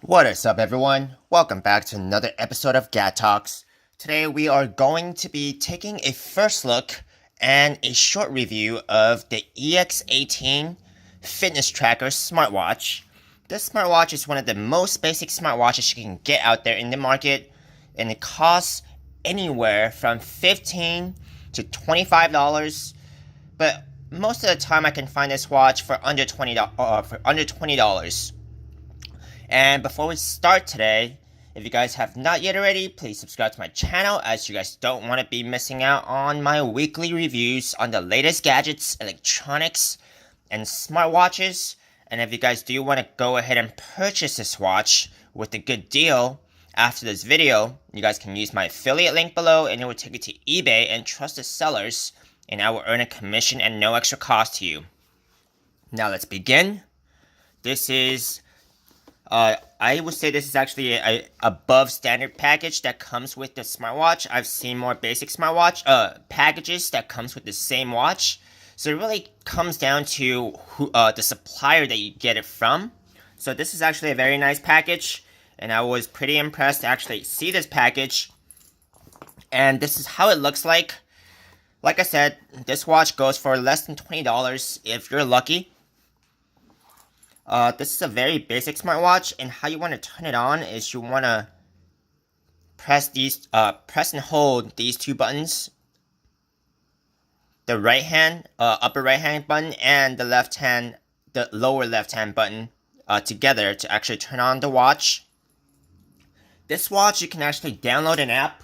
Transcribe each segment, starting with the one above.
What is up, everyone? Welcome back to another episode of GAT Talks. Today we are going to be taking a first look and a short review of the EX18 fitness tracker smartwatch. This smartwatch is one of the most basic smartwatches you can get out there in the market, and it costs anywhere from $15 to $25. But most of the time, I can find this watch for under $20. And before we start today, if you guys have not yet already, please subscribe to my channel, as you guys don't want to be missing out on my weekly reviews on the latest gadgets, electronics, and smartwatches. And if you guys do want to go ahead and purchase this watch with a good deal after this video, you guys can use my affiliate link below, and it will take you to eBay and trusted sellers, and I will earn a commission and no extra cost to you. Now let's begin. This is I would say this is actually a above standard package that comes with the smartwatch. I've seen more basic smartwatch packages that comes with the same watch. So it really comes down to the supplier that you get it from. So this is actually a very nice package, and I was pretty impressed to actually see this package. And this is how it looks like. Like I said, this watch goes for less than $20 if you're lucky. This is a very basic smartwatch, and how you want to turn it on is you want to press and hold these two buttons, the right hand, upper right hand button, and the lower left hand button, together to actually turn on the watch. This watch, you can actually download an app,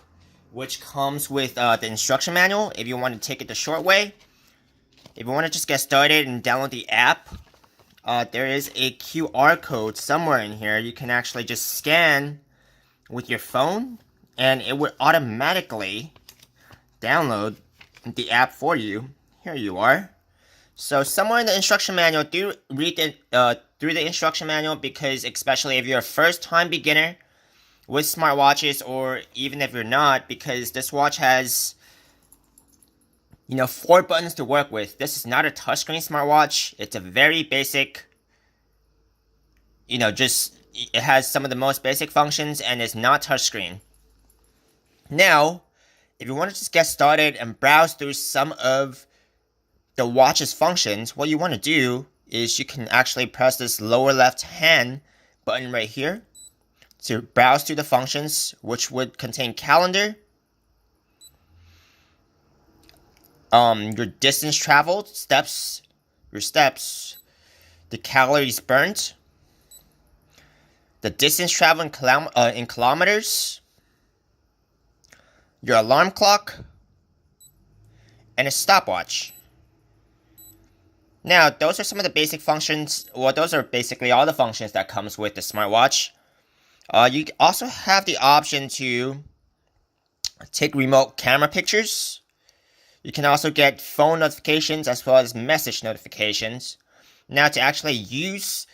which comes with the instruction manual if you want to take it the short way. If you want to just get started and download the app, there is a QR code somewhere in here. You can actually just scan with your phone, and it would automatically download the app for you. Here you are. So somewhere in the instruction manual, do read through the instruction manual, because especially if you're a first-time beginner with smartwatches, or even if you're not, because this watch has 4 buttons to work with. This is not a touchscreen smartwatch. It's a very basic, it has some of the most basic functions, and it's not touchscreen. Now, if you want to just get started and browse through some of the watch's functions, what you want to do is you can actually press this lower left hand button right here to browse through the functions, which would contain calendar, your distance traveled, your steps, the calories burnt, the distance traveled in kilometers, your alarm clock, and a stopwatch. Now, those are some of the basic functions. Well, those are basically all the functions that comes with the smartwatch. You also have the option to take remote camera pictures. You can also get phone notifications as well as message notifications. Now, to actually use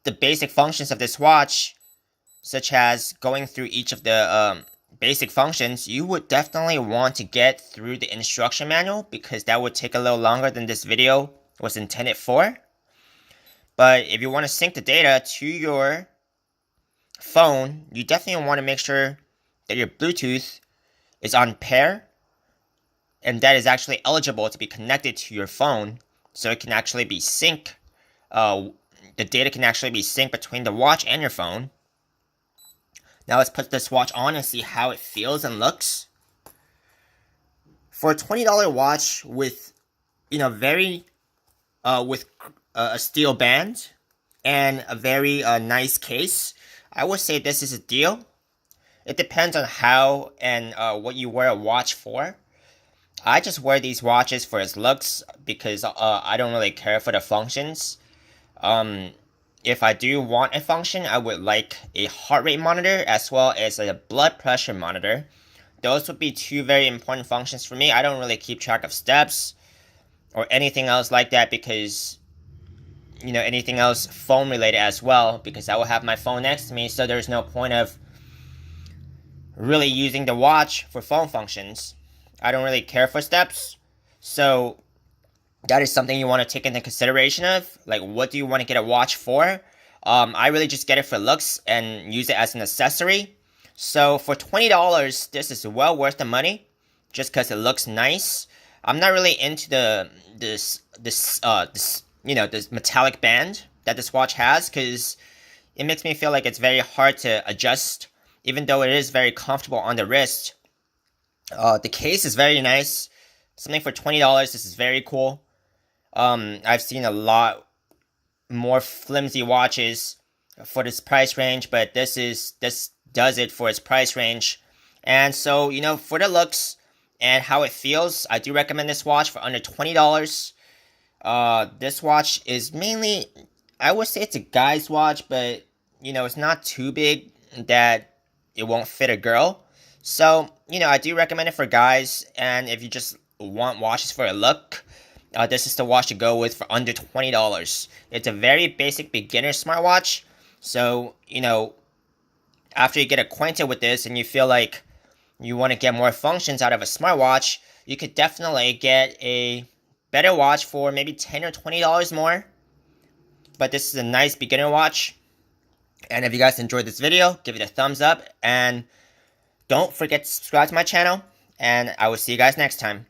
the basic functions of this watch, such as going through each of the basic functions, you would definitely want to get through the instruction manual, because that would take a little longer than this video was intended for. But if you want to sync the data to your phone, you definitely want to make sure that your Bluetooth is on pair, and that is actually eligible to be connected to your phone, so it can actually be synced. The data can actually be synced between the watch and your phone. Now let's put this watch on and see how it feels and looks. For a $20 watch with, with a steel band and a very nice case, I would say this is a deal. It depends on how and what you wear a watch for. I just wear these watches for its looks, because I don't really care for the functions. If I do want a function, I would like a heart rate monitor as well as a blood pressure monitor. Those would be 2 very important functions for me. I don't really keep track of steps or anything else like that, because anything else phone related as well, because I will have my phone next to me, so there's no point of really using the watch for phone functions. I don't really care for steps, so that is something you want to take into consideration of. Like, what do you want to get a watch for? I really just get it for looks and use it as an accessory. So for $20, this is well worth the money, just because it looks nice. I'm not really into this metallic band that this watch has, because it makes me feel like it's very hard to adjust, even though it is very comfortable on the wrist. The case is very nice. Something for $20. This is very cool. I've seen a lot more flimsy watches for this price range, but this does it for its price range. And so, for the looks and how it feels, I do recommend this watch for under $20. This watch is mainly, I would say it's a guy's watch, but it's not too big that it won't fit a girl. So, I do recommend it for guys, and if you just want watches for a look, this is the watch to go with for under $20. It's a very basic beginner smartwatch. So, after you get acquainted with this and you feel like you want to get more functions out of a smartwatch, you could definitely get a better watch for maybe $10 or $20 more. But this is a nice beginner watch. And if you guys enjoyed this video, give it a thumbs up. And don't forget to subscribe to my channel. And I will see you guys next time.